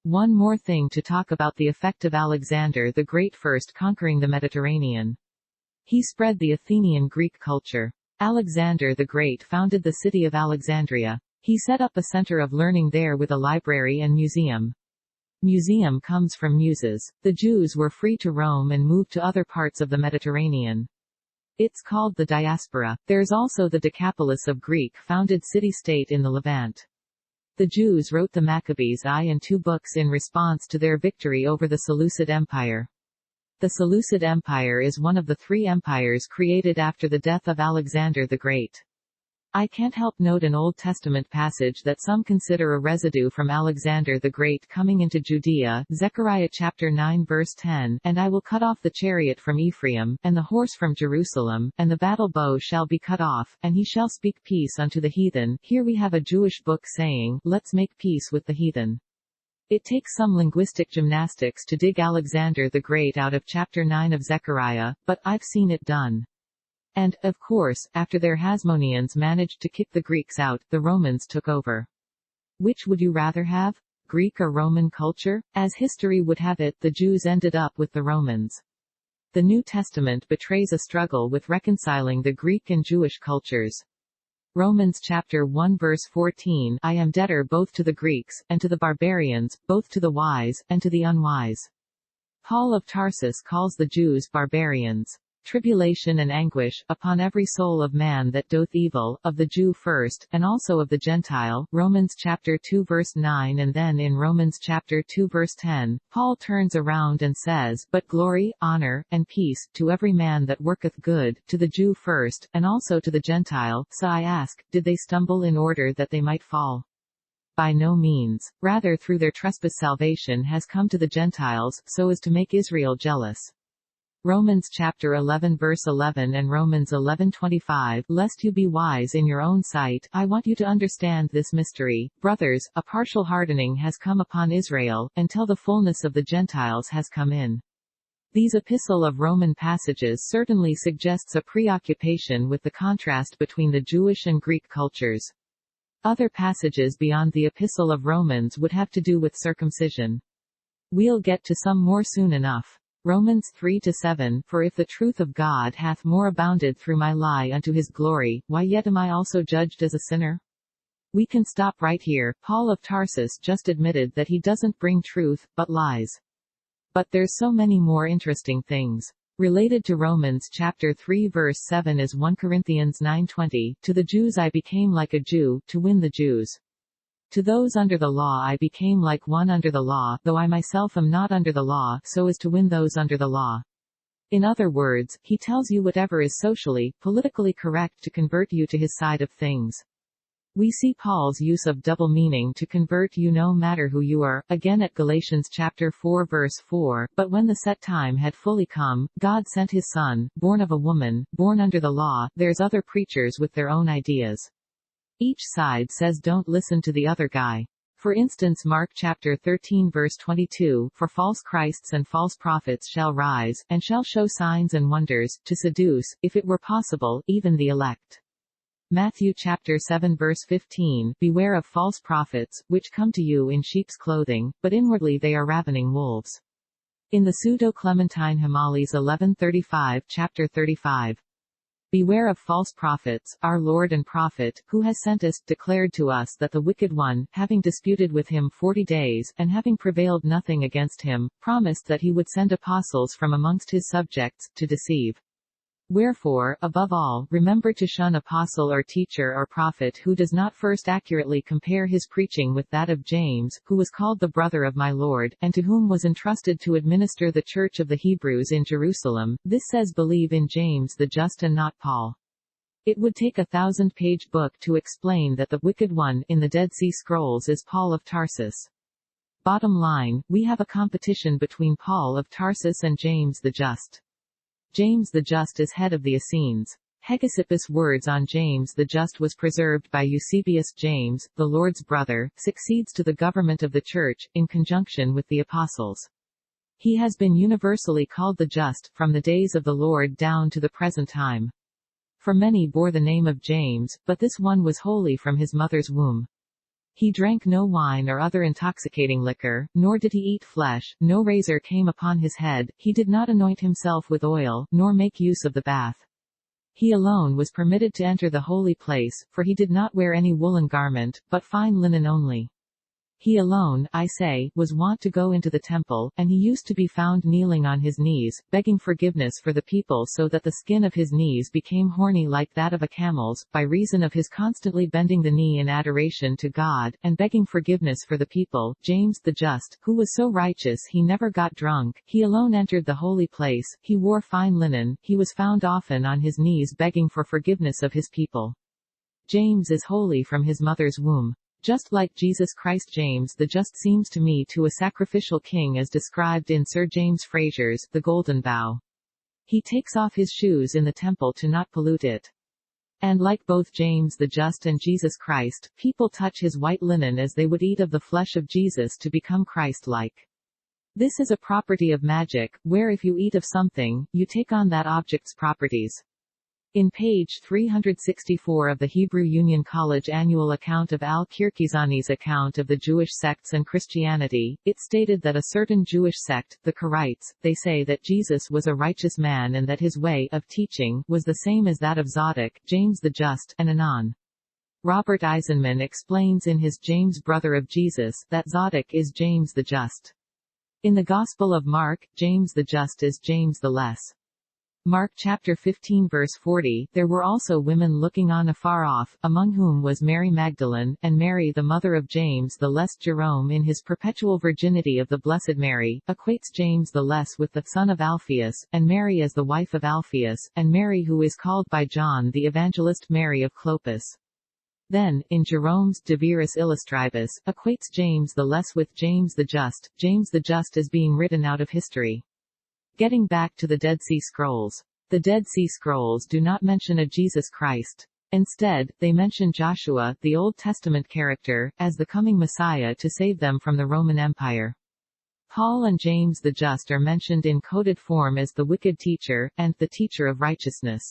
One more thing to talk about: the effect of Alexander the Great first conquering the Mediterranean. He spread the Athenian Greek culture. Alexander the Great founded the city of Alexandria. He set up a center of learning there with a library and museum. Museum comes from muses. The Jews were free to roam and move to other parts of the Mediterranean. It's called the diaspora. There's also the Decapolis of Greek-founded city-state in the Levant. The Jews wrote the Maccabees I and II books in response to their victory over the Seleucid Empire. The Seleucid Empire is one of the three empires created after the death of Alexander the Great. I can't help note an Old Testament passage that some consider a residue from Alexander the Great coming into Judea, Zechariah chapter 9 verse 10, "And I will cut off the chariot from Ephraim, and the horse from Jerusalem, and the battle bow shall be cut off, and he shall speak peace unto the heathen." Here we have a Jewish book saying, "Let's make peace with the heathen." It takes some linguistic gymnastics to dig Alexander the Great out of chapter 9 of Zechariah, but I've seen it done. And, of course, after their Hasmoneans managed to kick the Greeks out, the Romans took over. Which would you rather have? Greek or Roman culture? As history would have it, the Jews ended up with the Romans. The New Testament betrays a struggle with reconciling the Greek and Jewish cultures. Romans chapter 1 verse 14, "I am debtor both to the Greeks, and to the barbarians, both to the wise, and to the unwise." Paul of Tarsus calls the Jews barbarians. Tribulation and anguish, upon every soul of man that doth evil, of the Jew first, and also of the Gentile, Romans chapter 2 verse 9. And then in Romans chapter 2 verse 10, Paul turns around and says, "But glory, honor, and peace, to every man that worketh good, to the Jew first, and also to the Gentile." So I ask, did they stumble in order that they might fall? By no means. Rather, through their trespass salvation has come to the Gentiles, so as to make Israel jealous. Romans chapter 11 verse 11 and Romans 11:25, "Lest you be wise in your own sight, I want you to understand this mystery, brothers, a partial hardening has come upon Israel, until the fullness of the Gentiles has come in." These epistle of Roman passages certainly suggests a preoccupation with the contrast between the Jewish and Greek cultures. Other passages beyond the epistle of Romans would have to do with circumcision. We'll get to some more soon enough. Romans 3-7, "For if the truth of God hath more abounded through my lie unto his glory, why yet am I also judged as a sinner?" We can stop right here. Paul of Tarsus just admitted that he doesn't bring truth, but lies. But there's so many more interesting things. Related to Romans chapter 3 verse 7 is 1 Corinthians 9:20, "To the Jews I became like a Jew, to win the Jews. To those under the law I became like one under the law, though I myself am not under the law, so as to win those under the law." In other words, he tells you whatever is socially, politically correct to convert you to his side of things. We see Paul's use of double meaning to convert you no matter who you are, again at Galatians chapter 4 verse 4, "But when the set time had fully come, God sent his Son, born of a woman, born under the law." There's other preachers with their own ideas. Each side says don't listen to the other guy. For instance, Mark chapter 13 verse 22, "For false Christs and false prophets shall rise, and shall show signs and wonders, to seduce, if it were possible, even the elect." Matthew chapter 7 verse 15, "Beware of false prophets, which come to you in sheep's clothing, but inwardly they are ravening wolves." In the Pseudo-Clementine Homilies 1135 chapter 35. "Beware of false prophets, our Lord and Prophet, who has sent us, declared to us that the wicked one, having disputed with him 40 days, and having prevailed nothing against him, promised that he would send apostles from amongst his subjects, to deceive. Wherefore, above all, remember to shun apostle or teacher or prophet who does not first accurately compare his preaching with that of James, who was called the brother of my Lord, and to whom was entrusted to administer the church of the Hebrews in Jerusalem." This says believe in James the just and not Paul. It would take a 1,000-page book to explain that the wicked one in the Dead Sea Scrolls is Paul of Tarsus. Bottom line, we have a competition between Paul of Tarsus and James the Just. James the Just is head of the Essenes. Hegesippus' words on James the Just was preserved by Eusebius. James, the Lord's brother, succeeds to the government of the Church, in conjunction with the Apostles. He has been universally called the Just, from the days of the Lord down to the present time. For many bore the name of James, but this one was holy from his mother's womb. He drank no wine or other intoxicating liquor, nor did he eat flesh, no razor came upon his head, he did not anoint himself with oil, nor make use of the bath. He alone was permitted to enter the holy place, for he did not wear any woolen garment, but fine linen only. He alone, I say, was wont to go into the temple, and he used to be found kneeling on his knees, begging forgiveness for the people, so that the skin of his knees became horny like that of a camel's, by reason of his constantly bending the knee in adoration to God, and begging forgiveness for the people. James the Just, who was so righteous he never got drunk, he alone entered the holy place, he wore fine linen, he was found often on his knees begging for forgiveness of his people. James is holy from his mother's womb. Just like Jesus Christ, James the Just seems to me to a sacrificial king as described in Sir James Fraser's The Golden Bough. He takes off his shoes in the temple to not pollute it. And like both James the Just and Jesus Christ, people touch his white linen as they would eat of the flesh of Jesus to become Christ-like. This is a property of magic, where if you eat of something, you take on that object's properties. In page 364 of the Hebrew Union College Annual Account of Al-Kirkizani's account of the Jewish sects and Christianity, it stated that a certain Jewish sect, the Karaites, they say that Jesus was a righteous man and that his way of teaching was the same as that of Zadok, James the Just, and Anan. Robert Eisenman explains in his James Brother of Jesus that Zadok is James the Just. In the Gospel of Mark, James the Just is James the Less. Mark chapter 15 verse 40, there were also women looking on afar off, among whom was Mary Magdalene, and Mary the mother of James the Less. Jerome in his Perpetual Virginity of the Blessed Mary, equates James the Less with the son of Alphaeus, and Mary as the wife of Alphaeus, and Mary who is called by John the Evangelist Mary of Clopas. Then, in Jerome's De Viris Illustribus, equates James the Less with James the Just as being written out of history. Getting back to the Dead Sea Scrolls. The Dead Sea Scrolls do not mention a Jesus Christ. Instead, they mention Joshua, the Old Testament character, as the coming Messiah to save them from the Roman Empire. Paul and James the Just are mentioned in coded form as the wicked teacher, and the teacher of righteousness.